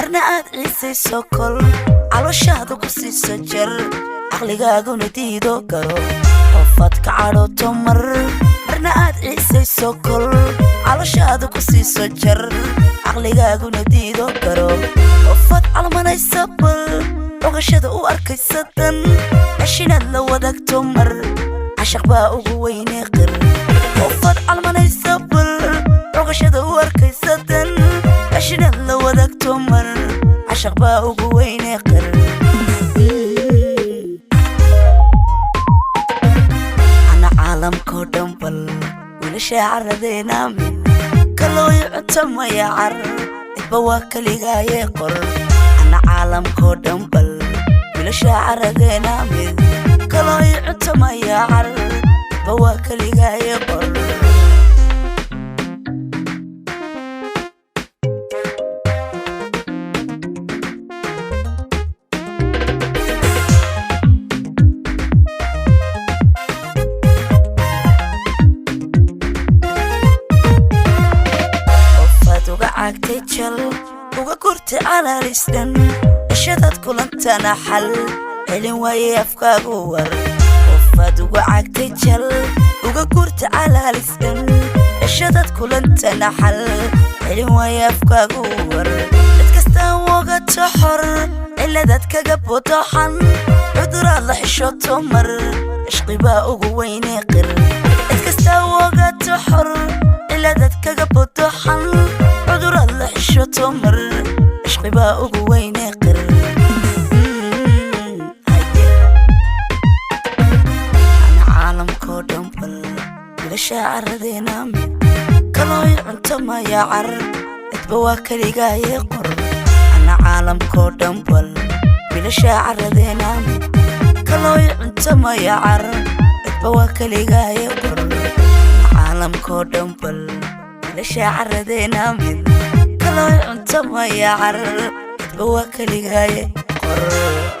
marna aad ciisayso kol calooshaada ku siiso jar aqligaaguna diido garo qofaad ka cadhooto marna aad ciisayso kol calooshaada ku siiso jar aqligaaguna diido garo qofaad calmanaysa bal ogashada u arkaysa dan ashinaad la wadaagto mar cashaq baa ugu weyne qir qofaad calmanaysa bal ogashada u arkaysa dan ashinaad la wadaagto mar cashaq baa ugu weyne qir ana caalamkoo dhan bal wiilasha caradeena min kaloo yucta maya car idba waa kaligaaye qor ana caalamkoo dhan bal wiilasha caradeena min kaloo yucta maya car idba waa kaligaaye qor عاكتي جل وقا كورتي على رسدن اشداد كلنتانا حل هلين واي افكار ور وفاد وقا عاكتي جل وقا كورتي على رسدن اشداد كلنتانا حل هلين واي افكار ور اتكستا وقا تحر إلا دادكا قبو طحن عذر الله حشوتو مر عشقي باقو ويني قر اتكستا وقا تحر إلا دادكا قبو طحن عذر الله حشوتو مر عشقي باقو ويني قر أنا عالم كودن بل بلا شاعر دينا من كلو يعنتو ما يعر اتبوا كليقاي قر أنا عالم كودن بل بلا شاعر دينا من كلو يعنتو ما يعر اتبوا كليقاي قر أنا عالم كودن بل بلا شاعر دينا من كلو يعنتو ما يعر اتبوا كليقاي قر